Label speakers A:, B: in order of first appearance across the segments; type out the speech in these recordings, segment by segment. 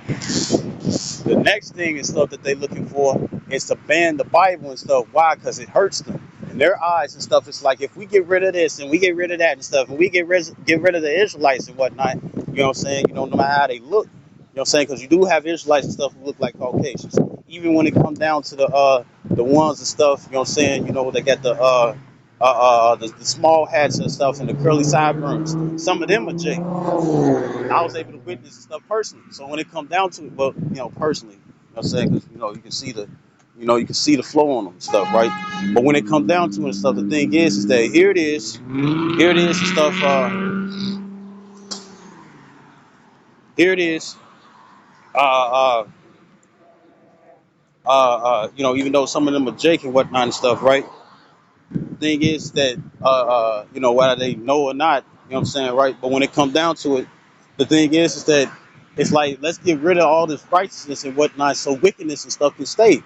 A: The next thing and stuff that they looking for is to ban the Bible and stuff. Why? Because it hurts them in their eyes and stuff. It's like if we get rid of this and we get rid of that and stuff, and we get rid of the Israelites and whatnot. You know what I'm saying? You know, no matter how they look. You know what I'm saying? Because you do have Israelites and stuff who look like Caucasians. Even when it comes down to the ones and stuff. You know what I'm saying? You know they got the small hats and stuff and the curly sideburns. Some of them are Jake. I was able to witness and stuff personally. So when it come down to it, well, you know, personally, you know what I'm saying? Because, you know, you can see the flow on them and stuff, right? But when it comes down to it and stuff, the thing is that here it is and stuff, here it is, uh, uh, you know, even though some of them are Jake and whatnot and stuff, right? The thing is that, you know, whether they know or not, you know what I'm saying, right? But when it comes down to it, the thing is that it's like, let's get rid of all this righteousness and whatnot so wickedness and stuff can stay.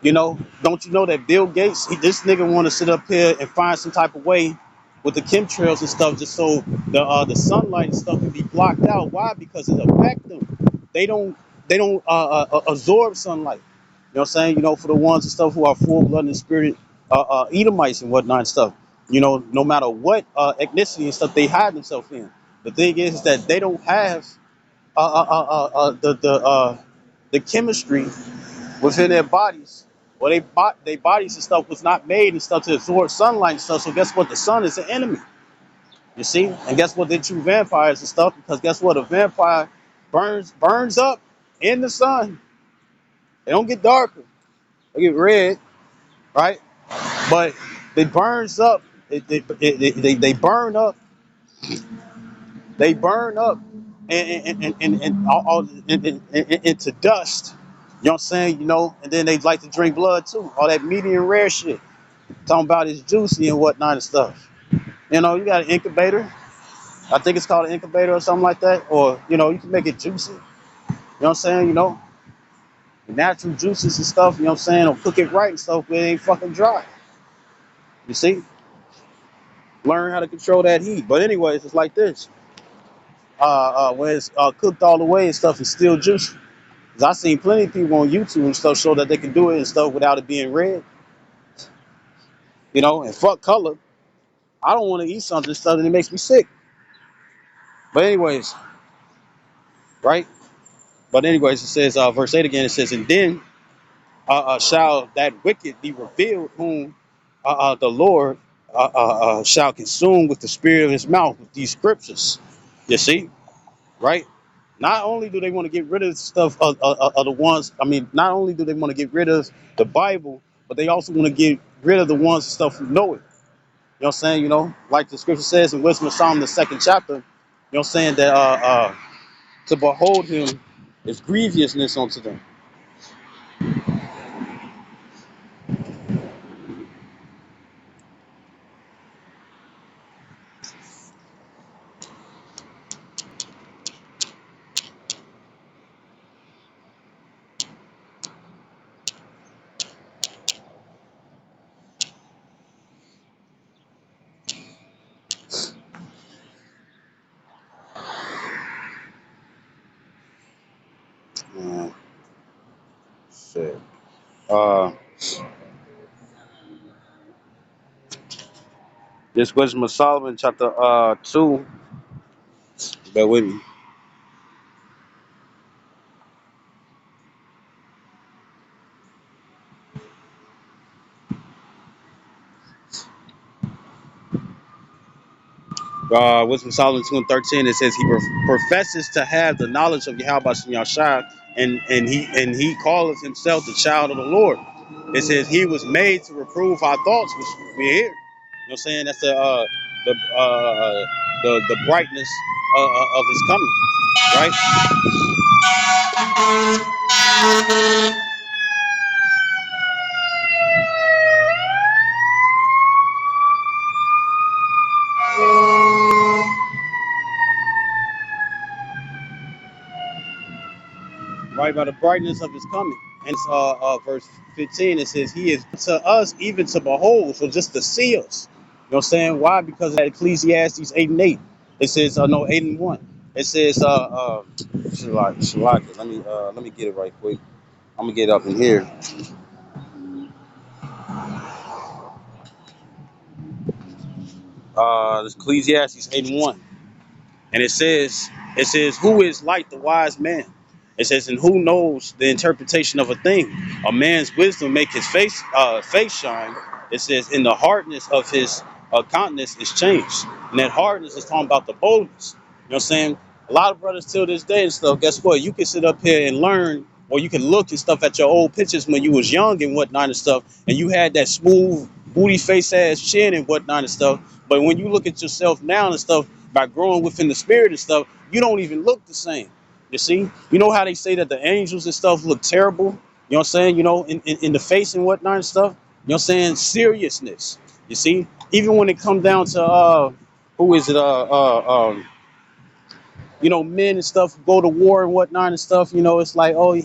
A: You know, don't you know that Bill Gates, this nigga want to sit up here and find some type of way with the chemtrails and stuff just so the sunlight and stuff can be blocked out. Why? Because it affects them. They don't they don't absorb sunlight. You know what I'm saying? You know, for the ones and stuff who are full blooded and spirit Edomites and whatnot and stuff. You know, no matter what ethnicity and stuff they hide themselves in. The thing is that they don't have the chemistry within their bodies. Well, their bodies and stuff was not made and stuff to absorb sunlight and stuff. So guess what? The sun is an enemy. You see? And guess what? They're true vampires and stuff because guess what? A vampire burns up in the sun. They don't get darker. They get red, right? But they burns up. They burn up. They burn up into dust. You know what I'm saying? You know, and then they like to drink blood too. All that medium rare shit. Talking about it's juicy and whatnot and stuff. You know, you got an incubator. I think it's called an incubator or something like that. Or, you know, you can make it juicy. You know what I'm saying? You know, natural juices and stuff, you know what I'm saying? Or cook it right and stuff where it ain't fucking dry. You see? Learn how to control that heat. But anyways, it's like this. When it's cooked all the way and stuff, it's still juicy. 'Cause I seen plenty of people on YouTube and stuff show that they can do it and stuff without it being red. You know, and fuck color. I don't want to eat something stuff that makes me sick. But anyways, right? But anyways, it says, verse 8 again, it says, and then shall that wicked be revealed whom the Lord shall consume with the spirit of his mouth with these scriptures. You see, right? Not only do they want to get rid of stuff of the ones, I mean, not only do they want to get rid of the Bible, but they also want to get rid of the ones and stuff who know it. You know what I'm saying? You know, like the scripture says in Wisdom of Solomon, the second chapter, you know what I'm saying, that to behold him is grievousness unto them. Shit. Uh, this Wisdom of Solomon, chapter 2. Bear with me. Wisdom of Solomon 2 and 13. It says he professes to have the knowledge of Yahweh Shah, and he calleth himself the child of the Lord. It says he was made to reprove our thoughts, which we hear. You know what I'm saying? That's the brightness of his coming, right? Right, by the brightness of his coming. And verse 15, it says, he is to us even to behold, so just to see us. You know what I'm saying? Why? Because of that Ecclesiastes 8 and 8. It says, no, 8 and 1. It says Shalaka. Let me get it right quick. I'm gonna get up in here. This Ecclesiastes 8:1. And it says, who is like the wise man? It says, and who knows the interpretation of a thing? A man's wisdom make his face shine. It says, in the hardness of his countenance is changed. And that hardness is talking about the boldness. You know what I'm saying? A lot of brothers till this day and stuff, guess what? You can sit up here and learn, or you can look and stuff at your old pictures when you was young and whatnot and stuff, and you had that smooth booty face ass chin and whatnot and stuff. But when you look at yourself now and stuff, by growing within the spirit and stuff, you don't even look the same. You see, you know how they say that the angels and stuff look terrible. You know what I'm saying? You know, in the face and whatnot and stuff. You know what I'm saying? Seriousness. You see, even when it comes down to who is it? Men and stuff go to war and whatnot and stuff. It's like, oh,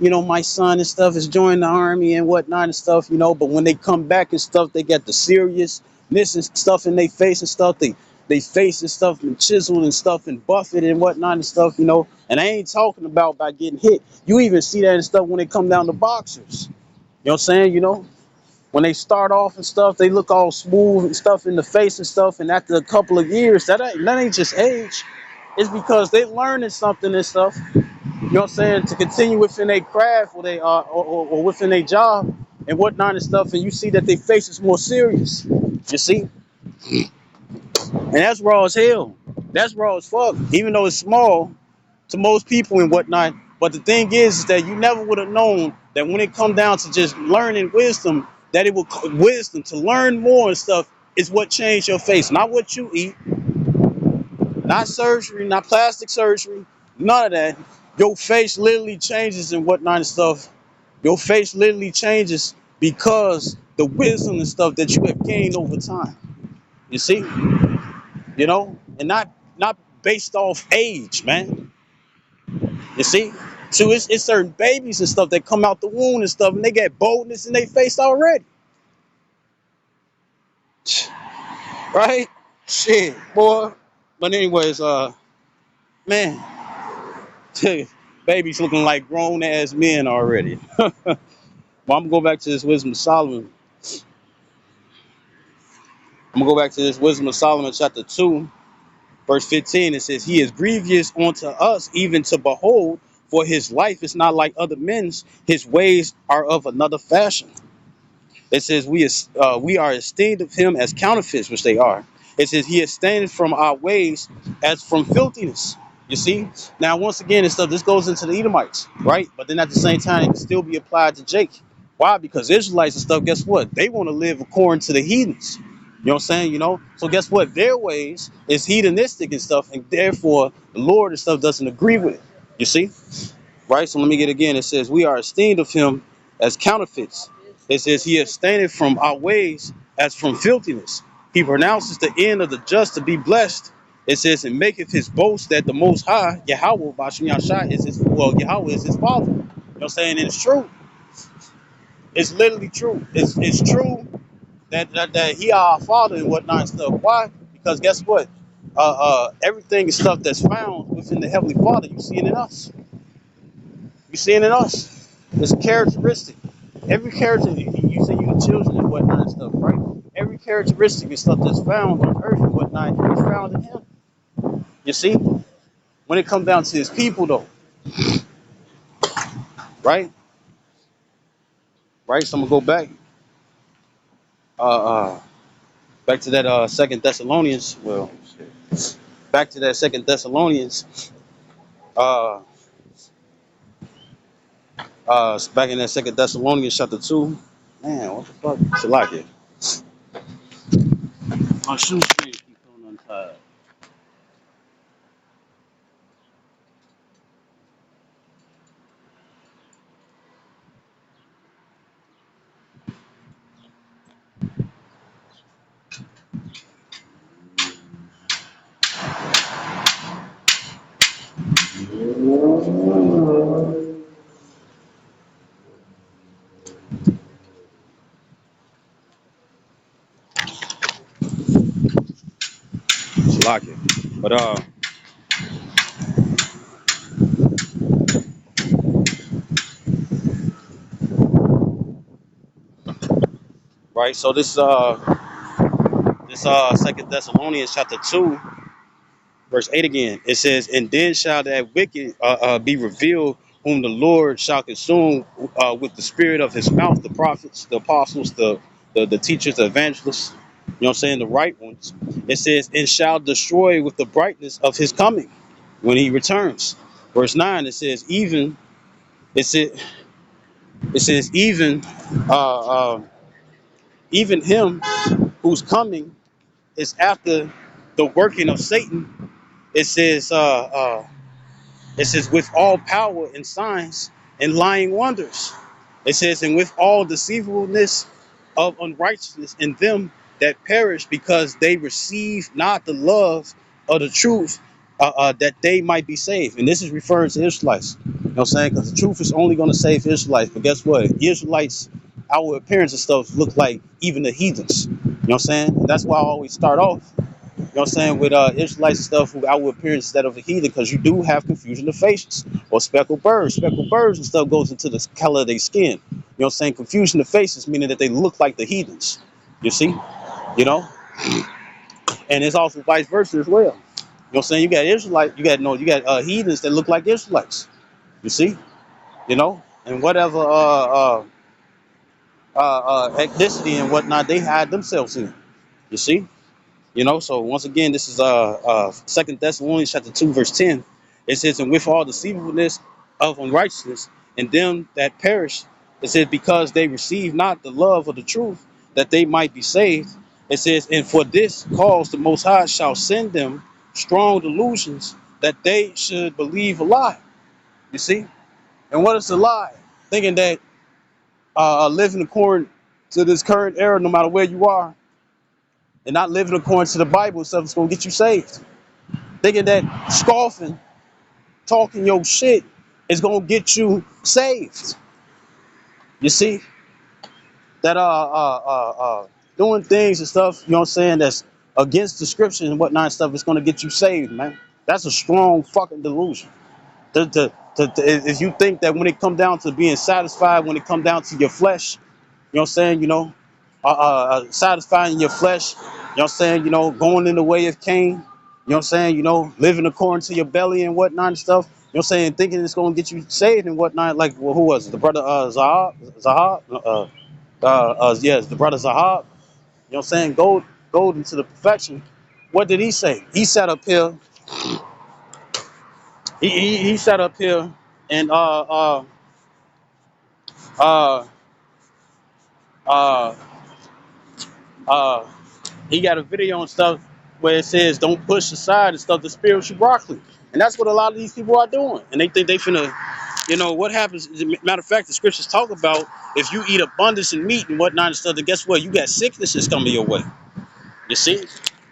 A: my son and stuff is joining the army and whatnot and stuff. But when they come back and stuff, they got the seriousness and stuff in their face and stuff. They face and stuff and chiseled and stuff and buffeted and whatnot and stuff. And I ain't talking about by getting hit. You even see that and stuff when they come down to boxers. You know what I'm saying? When they start off and stuff, they look all smooth and stuff in the face and stuff. And after a couple of years, that ain't just age. It's because they learning something and stuff. You know what I'm saying? To continue within their craft or they or within their job and whatnot and stuff. And you see that their face is more serious. You see? And that's raw as hell. That's raw as fuck. Even though it's small to most people and whatnot. But the thing is that you never would have known that when it come down to just learning wisdom, that it will wisdom to learn more and stuff is what changed your face. Not what you eat, not surgery, not plastic surgery, none of that. Your face literally changes and whatnot and stuff. Your face literally changes because the wisdom and stuff that you have gained over time. You see, and not based off age, man. You see, so it's certain babies and stuff that come out the womb and stuff, and they get boldness in their face already, right? Shit, boy. But anyways, man, babies looking like grown ass men already. Well, I'm gonna go back to this Wisdom of Solomon. I'm gonna go back to this Wisdom of Solomon, chapter 2, verse 15. It says, "He is grievous unto us, even to behold, for his life is not like other men's. His ways are of another fashion." It says, we are esteemed of him as counterfeits, which they are. It says, he is stained from our ways as from filthiness. You see? Now, once again, and stuff, this goes into the Edomites, right? But then at the same time, it can still be applied to Jake. Why? Because Israelites and stuff, guess what? They want to live according to the heathens. You know what I'm saying? So guess what? Their ways is heathenistic and stuff, and therefore the Lord and stuff doesn't agree with it. You see? Right? So let me get it again. It says, we are esteemed of him as counterfeits. It says, he abstaineth from our ways as from filthiness. He pronounces the end of the just to be blessed. It says, and maketh his boast that the Most High, Yahweh, Bashim Yashai, Yahweh is his father. You know what I'm saying? And it's true. It's literally true. It's true that he our father and whatnot and stuff. Why? Because guess what? Everything is stuff that's found within the Heavenly Father, you see it in us. You see it in us. It's a characteristic. Every character, you say you the children and whatnot and stuff, right? Every characteristic and stuff that's found on earth and whatnot is found in him. You see? When it comes down to his people though, right? Right? So I'm gonna go uh, uh, back to that Second Thessalonians. Well, back to that Second Thessalonians. Uh, back in that Second Thessalonians chapter 2. Man, what the fuck? Shalaki. My shoestring keep going untied. Shalaki. But right? So this Second Thessalonians chapter 2, verse 8 again. It says, "And then shall that wicked be revealed, whom the Lord shall consume with the spirit of his mouth, the prophets, the apostles, the teachers, the evangelists." You know what I'm saying? The right ones. It says, "And shall destroy with the brightness of his coming when he returns." Verse 9, it says, "Even," it says, it says, uh, even him whose coming is after the working of Satan." It says, it says, "with all power and signs and lying wonders." It says, "and with all deceivableness of unrighteousness in them that perish, because they receive not the love of the truth, that they might be saved." And this is referring to Israelites. You know what I'm saying? Because the truth is only going to save Israelites. But guess what? Israelites, our appearance and stuff look like even the heathens. You know what I'm saying? And that's why I always start off, you know what I'm saying, with Israelites and stuff who outward appearance instead of the heathen, because you do have confusion of faces or speckled birds. Speckled birds and stuff goes into the color of their skin. You know what I'm saying? Confusion of faces, meaning that they look like the heathens. You see? You know? And it's also vice versa as well. You know what I'm saying? You got Israelites, you got heathens that look like Israelites. You see? You know? And whatever ethnicity and whatnot they hide themselves in. You see? You know, so once again, this is Second Thessalonians chapter 2, verse 10. It says, "And with all deceivableness of unrighteousness and them that perish," it says, "because they receive not the love of the truth, that they might be saved." It says, "And for this cause the Most High shall send them strong delusions, that they should believe a lie." You see? And what is a lie? Thinking that living according to this current era, no matter where you are, and not living according to the Bible and stuff is going to get you saved. Thinking that scoffing, talking your shit is gonna get you saved. You see that doing things and stuff, you know what I'm saying, that's against the scriptures and whatnot and stuff is gonna get you saved, man. That's a strong fucking delusion. If you think that when it come down to being satisfied, when it come down to your flesh, you know what I'm saying, satisfying your flesh, you know what I'm saying, going in the way of Cain, you know what I'm saying, living according to your belly and whatnot and stuff, you know what I'm saying, thinking it's going to get you saved and whatnot, like, well, who was it? The brother yes, the brother Zahab, you know what I'm saying, gold into the perfection. What did he say? He sat up here, he sat up here and uh, uh, uh, he got a video and stuff where it says don't push aside and stuff the spiritual broccoli. And that's what a lot of these people are doing. And they think they finna, what happens, matter of fact, the scriptures talk about if you eat abundance in meat and whatnot and stuff, then guess what? You got sicknesses coming your way. You see?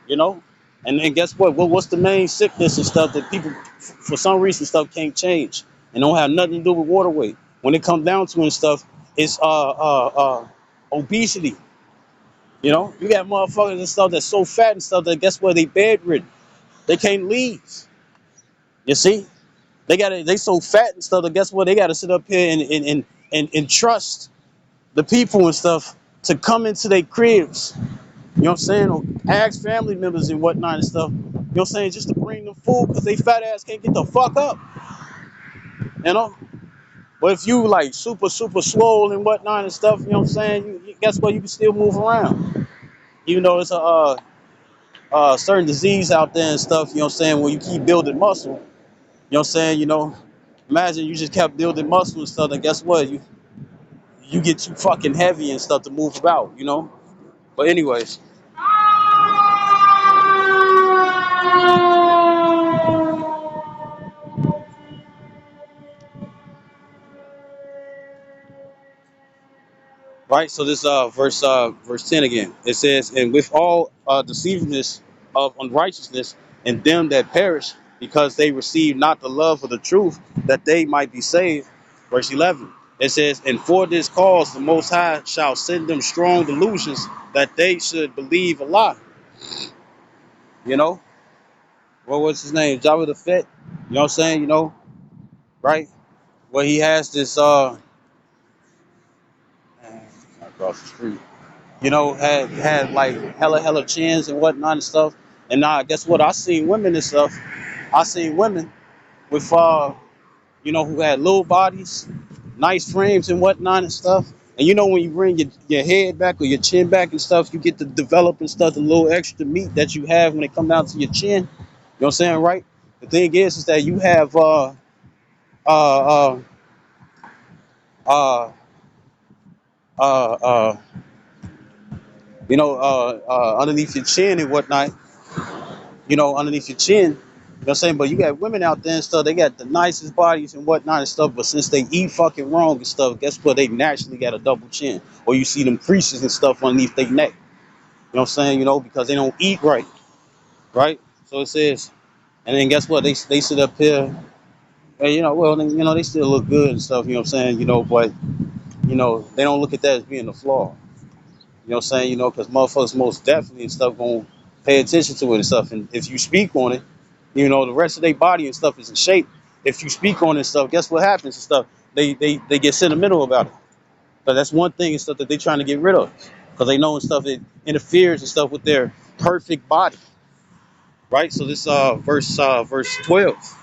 A: You know? And then guess what? What's the main sickness and stuff that people, for some reason, stuff can't change and don't have nothing to do with water weight? When it comes down to it and stuff, it's obesity. You got motherfuckers and stuff that's so fat and stuff that guess what? They bedridden. They can't leave. You see? They so fat and stuff that guess what? They gotta sit up here and trust the people and stuff to come into their cribs. You know what I'm saying? Or ask family members and whatnot and stuff. You know what I'm saying? Just to bring them food because they fat ass can't get the fuck up. You know? But if you like super, super swole and whatnot and stuff, you know what I'm saying? Guess what? You can still move around. Even though it's a certain disease out there and stuff, you know what I'm saying, when you keep building muscle, you know what I'm saying, imagine you just kept building muscle and stuff, and guess what? You get too fucking heavy and stuff to move about. But anyways. Right, so this verse 10 again. It says, "And with all deceivableness of unrighteousness and them that perish, because they receive not the love of the truth, that they might be saved." Verse 11. It says, "And for this cause the Most High shall send them strong delusions, that they should believe a lie." You know, what was his name? Jabba the Fett. You know what I'm saying? Right? Where he has this man, across the street. had like hella chins and whatnot and stuff. And now guess what? I seen women and stuff. I seen women with who had little bodies, nice frames and whatnot and stuff. And when you bring your head back or your chin back and stuff, you get to develop and stuff the little extra meat that you have when it come down to your chin. You know what I'm saying, right? The thing is that you have uh uh uh uh underneath your chin and whatnot, underneath your chin. You know what I'm saying? But you got women out there and stuff, they got the nicest bodies and whatnot and stuff, but since they eat fucking wrong and stuff, guess what? They naturally got a double chin. Or you see them creases and stuff underneath their neck. You know what I'm saying? Because they don't eat right. Right? So it says, and then guess what? They sit up here, and they still look good and stuff, you know what I'm saying? But they don't look at that as being a flaw. You know what I'm saying? Because motherfuckers most definitely and stuff gonna pay attention to it and stuff. And if you speak on it, the rest of their body and stuff is in shape. If you speak on it and stuff, guess what happens and stuff? They get sentimental about it. But that's one thing and stuff that they trying to get rid of. Because they know and stuff it interferes and stuff with their perfect body. Right? So this verse 12.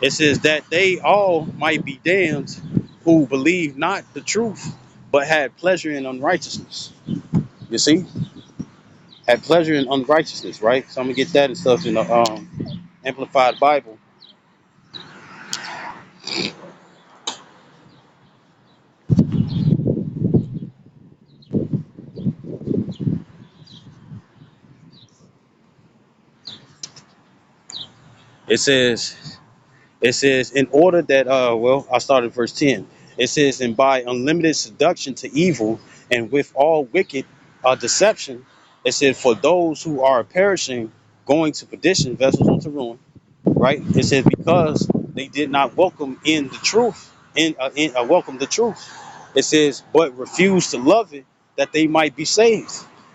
A: It says that they all might be damned who believe not the truth, but had pleasure in unrighteousness. You see? Had pleasure in unrighteousness, right? So I'm gonna get that and stuff in the Amplified Bible. It says, in order that I started verse 10. It says, and by unlimited seduction to evil, and with all wicked deception, it said, for those who are perishing, going to perdition, vessels unto ruin. Right? It says because they did not welcome in the truth, welcome the truth. It says, but refused to love it, that they might be saved.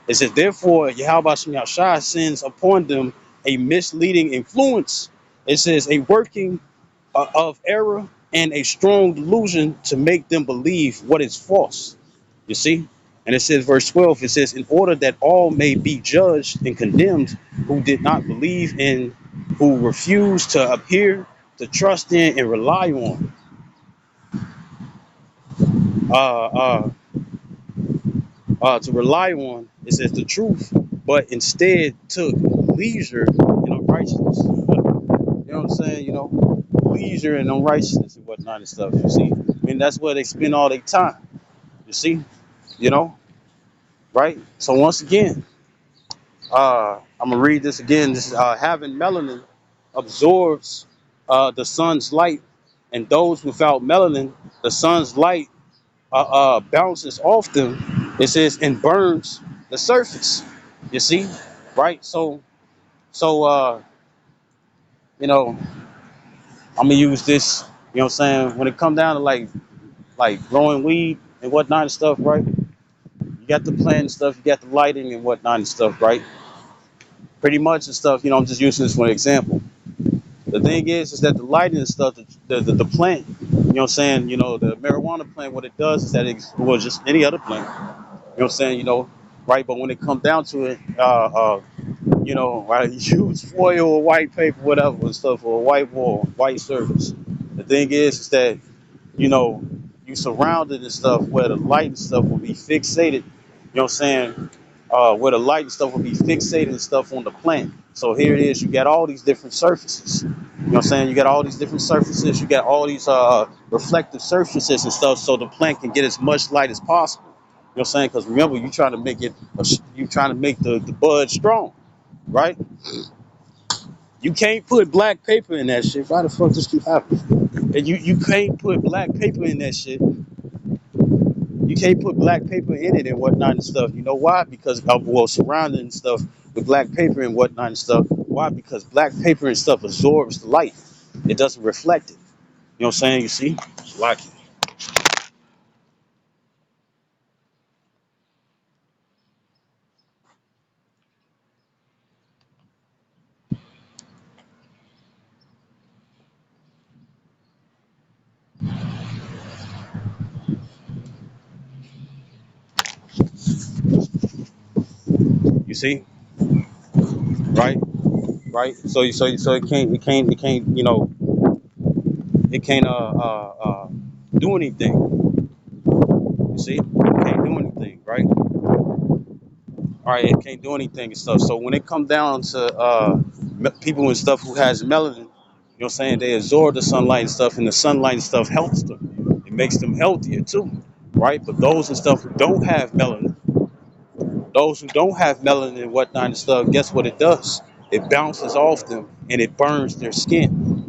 A: It says, therefore, Yahweh Shem Yahshua sends upon them a misleading influence. It says, a working of error and a strong delusion to make them believe what is false. You see? And it says, verse 12, it says, in order that all may be judged and condemned who did not believe in, who refused to appear, to trust in, and rely on, uh, uh, it says the truth, but instead took leisure in unrighteousness. You know what I'm saying? Leisure and unrighteousness and whatnot and stuff. You see? I mean, that's where they spend all their time. You see? You know? Right? So once again, I'm gonna read this again. This is having melanin absorbs the sun's light, and those without melanin, the sun's light bounces off them. It says and burns the surface. You see, right? So you know, I'm gonna use this. You know what I'm saying? When it come down to like growing weed and whatnot and stuff, right? You got the plant and stuff, you got the lighting and whatnot and stuff, right? Pretty much and stuff. I'm just using this for an example. The thing is that the lighting and stuff, the plant, what I'm saying, the marijuana plant, what it does is that well, just any other plant, what I'm saying, right? But when it comes down to it, right, use foil or white paper, whatever and stuff, or a white wall, white surface. The thing is that you know, you surrounded and stuff where the light and stuff will be fixated, what I'm saying? Where the light and stuff will be fixated and stuff on the plant. So here it is, you got all these different surfaces. What I'm saying? You got all these different surfaces, you got all these reflective surfaces and stuff so the plant can get as much light as possible. What I'm saying? Because remember, you're trying to make the bud strong, right? You can't put black paper in that shit. Why the fuck this keep happening? And you can't put black paper in that shit. You can't put black paper in it and whatnot and stuff. You know why? Because surrounding stuff with black paper and whatnot and stuff. Why? Because black paper and stuff absorbs the light. It doesn't reflect it. You know what I'm saying? You see? Like it. see, right, right. So it can't, it can't do anything. You see, it can't do anything, right? All right, it can't do anything and stuff. So when it comes down to people and stuff who has melanin, you know what I'm saying, they absorb the sunlight and stuff, and the sunlight and stuff helps them. It makes them healthier too, right? But those and stuff who don't have melanin, those who don't have melanin and whatnot and stuff, guess what it does? It bounces off them and it burns their skin.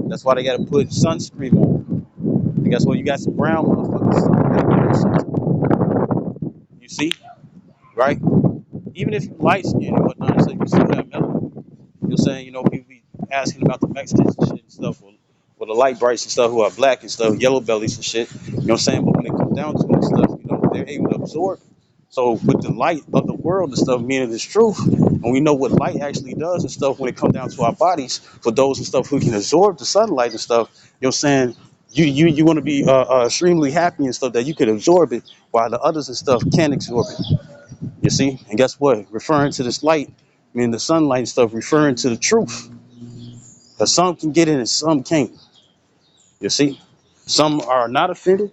A: That's why they got to put sunscreen on. And guess what? You got some brown motherfuckers. So you gotta wear something. You see, right? Even if you light skin and whatnot, so you still have melanin. You're saying, people be asking about the Mexicans and shit and stuff, or the light brights and stuff who are black and stuff, yellow bellies and shit. You know what I'm saying? But when it comes down to it and stuff, they're able to absorb. So with the light of the world and stuff, meaning it's truth, and we know what light actually does and stuff when it comes down to our bodies, for those and stuff who can absorb the sunlight and stuff, saying you want to be extremely happy and stuff that you could absorb it, while the others and stuff can't absorb it. You see? And guess what? Referring to this light, the sunlight and stuff, referring to the truth. Because some can get it and some can't. You see? Some are not offended,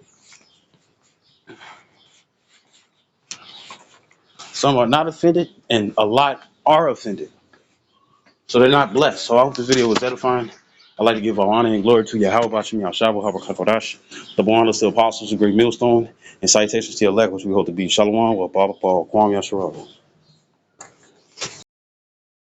A: some are not offended, and a lot are offended. So they're not blessed. So I hope this video was edifying. I'd like to give all honor and glory to Yahweh Bashim Yahshua Habakkatodash, the born of the apostles, a great millstone, and citations to your elect, which we hope to be. Shalom, wa Baba Paul, Kwam Yashua.